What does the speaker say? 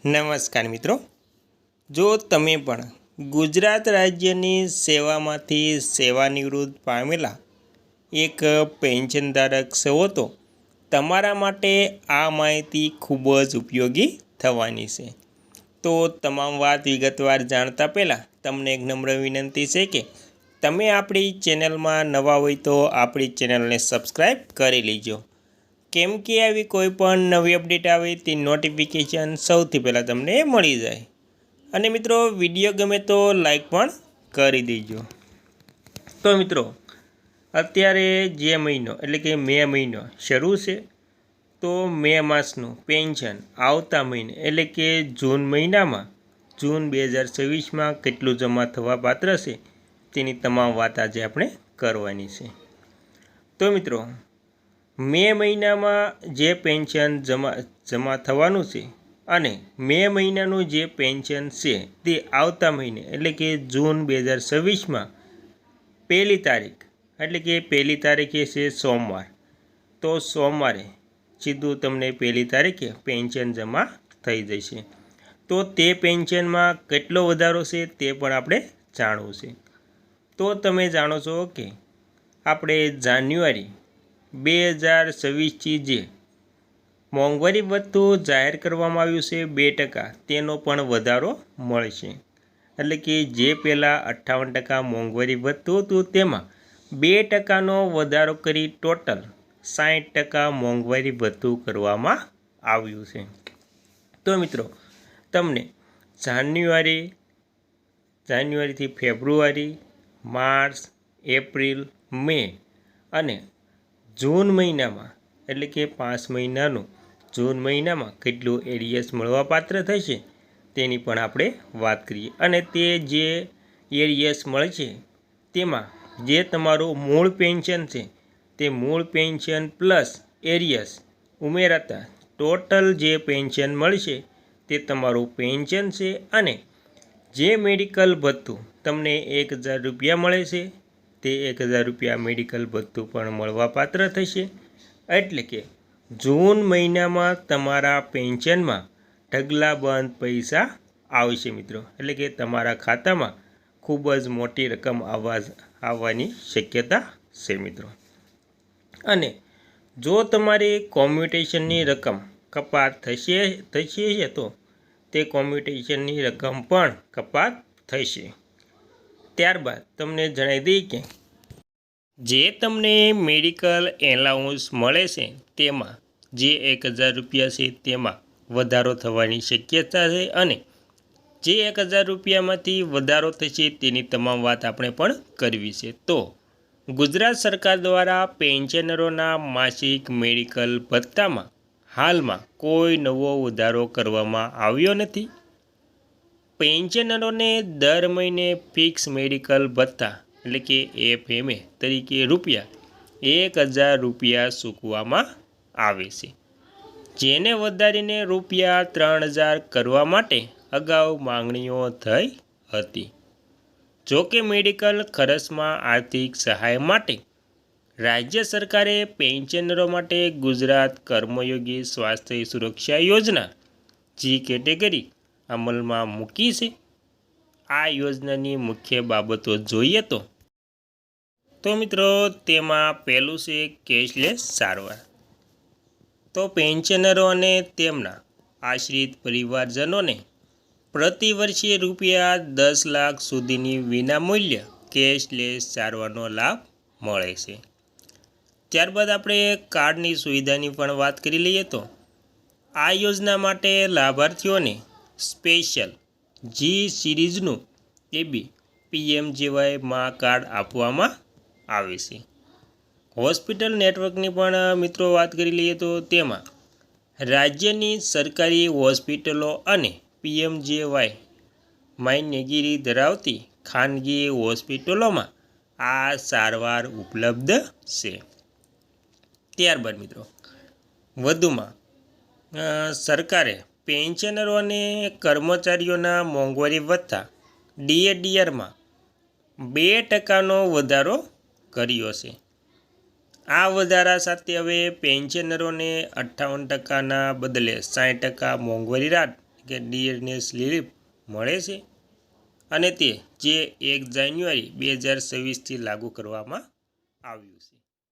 નમસ્કાર મિત્રો, જો તમે પણ ગુજરાત રાજ્યની સેવામાંથી સેવાનિવૃત્ત પામેલા એક પેન્શનધારક છો તો તમારા માટે આ માહિતી ખૂબ જ ઉપયોગી થવાની છે. તો તમામ વાત વિગતવાર જાણતા પહેલાં તમને એક નમ્ર વિનંતી છે કે તમે આપણી ચેનલમાં નવા હોય તો આપણી ચેનલને સબસ્ક્રાઈબ કરી લેજો, કેમ કે આવી કોઈ પણ નવી અપડેટ આવે તે નોટિફિકેશન સૌથી પહેલાં તમને મળી જાય. અને મિત્રો, વિડીયો ગમે તો લાઈક પણ કરી દેજો. તો મિત્રો, અત્યારે જે મહિનો એટલે કે મે મહિનો શરૂ છે, તો મે માસનું પેન્શન આવતા મહિને એટલે કે જૂન મહિનામાં જૂન 2024માં કેટલું જમા થવા પાત્ર છે તેની તમામ વાત આજે આપણે કરવાની છે. તો મિત્રો, મે મહિનામાં જે પેન્શન જમા થવાનું છે અને મે મહિનાનું જે પેન્શન છે તે આવતા મહિને એટલે કે જૂન 2026માં પહેલી તારીખ એટલે કે પહેલી તારીખે છે સોમવાર, તો સોમવારે સીધું તમને પહેલી તારીખે પેન્શન જમા થઈ જશે. તો તે પેન્શનમાં કેટલો વધારો છે તે પણ આપણે જાણવું છે. તો તમે જાણો છો કે આપણે જાન્યુઆરી 2026થી જે મોંઘવારી ભથ્થું જાહેર કરવામાં આવ્યું છે 2%, તેનો પણ વધારો મળશે. એટલે કે જે પહેલાં 58% મોંઘવારી ભથ્થું હતું તેમાં 2%નો વધારો કરી ટોટલ 60% મોંઘવારી ભથ્થું કરવામાં આવ્યું છે. તો મિત્રો, તમને જાન્યુઆરીથી ફેબ્રુઆરી, માર્ચ, એપ્રિલ, મે અને જૂન મહિનામાં એટલે કે 5 મહિનાનું જૂન મહિનામાં કેટલું એરિયસ મળવાપાત્ર થશે તેની પણ આપણે વાત કરીએ. અને તે જે એરિયસ મળશે તેમાં જે તમારું મૂળ પેન્શન છે તે મૂળ પેન્શન પ્લસ એરિયસ ઉમેરાતા ટોટલ જે પેન્શન મળશે તે તમારું પેન્શન છે. અને જે મેડિકલ ભથ્થું તમને 1000 રૂપિયા મળે છે તે 1000 રૂપિયા મેડિકલ ભથ્થું પણ મળવાપાત્ર થશે. એટલે કે જૂન મહિનામાં તમારા પેન્શનમાં ઢગલાબંધ પૈસા આવશે મિત્રો. એટલે કે તમારા ખાતામાં ખૂબ જ મોટી રકમ આવવાની શક્યતા છે મિત્રો. અને જો તમારી કોમ્યુટેશનની રકમ કપાત થશે તો તે કોમ્યુટેશનની રકમ પણ કપાત થશે. ત્યારબાદ તમને જણાવી દઈએ કે જે તમને મેડિકલ એલાઉન્સ મળે છે તેમાં જે 1000 રૂપિયા છે તેમાં વધારો થવાની શક્યતા છે. અને જે 1000 રૂપિયામાંથી વધારો થશે તેની તમામ વાત આપણે પણ કરવી છે. તો ગુજરાત સરકાર દ્વારા પેન્શનરોના માસિક મેડિકલ ભથ્થામાં હાલમાં કોઈ નવો વધારો કરવામાં આવ્યો નથી. પેન્શનરોને દર મહિને ફિક્સ મેડિકલ ભથ્થા એટલે કે FMA તરીકે ₹1000 ચૂકવવામાં આવે છે, જેને વધારીને ₹3000 કરવા માટે અગાઉ માંગણીઓ થઈ હતી. જોકે મેડિકલ ખર્ચમાં આર્થિક સહાય માટે રાજ્ય સરકારે પેન્શનરો માટે ગુજરાત કર્મયોગી સ્વાસ્થ્ય સુરક્ષા યોજના G કેટેગરી અમલમાં મૂકી છે. આ યોજનાની મુખ્ય બાબતો જોઈએ તો મિત્રો, તેમાં પહેલું છે કેશલેસ સારવાર. તો પેન્શનરો અને તેમના આશ્રિત પરિવારજનોને પ્રતિ વર્ષે ₹10 લાખ સુધીની વિનામૂલ્ય કેશલેસ સારવારનો લાભ મળે છે. ત્યારબાદ આપણે કાર્ડની સુવિધાની પણ વાત કરી લઈએ તો આ યોજના માટે લાભાર્થીઓને સ્પેશિયલ G સિરીઝનું PMJY માં કાર્ડ આપવામાં આવે છે. હોસ્પિટલ નેટવર્કની પણ મિત્રો વાત કરી લઈએ તો તેમાં રાજ્યની સરકારી હોસ્પિટલો અને PMJY માન્યગીરી ધરાવતી ખાનગી હોસ્પિટલોમાં આ સારવાર ઉપલબ્ધ છે. ત્યારબાદ મિત્રો, વધુમાં સરકારે પેન્શનરો અને કર્મચારીઓના મોંઘવારી ભથ્થા DAમાં 2%નો વધારો કર્યો છે. આ વધારા સાથે હવે પેન્શનરોને 58%ના બદલે 60% મોંઘવારી રાહત કે ડિયરનેસ રિલીફ મળે છે અને તે જે 1 જાન્યુઆરી 2026થી લાગુ કરવામાં આવ્યું છે।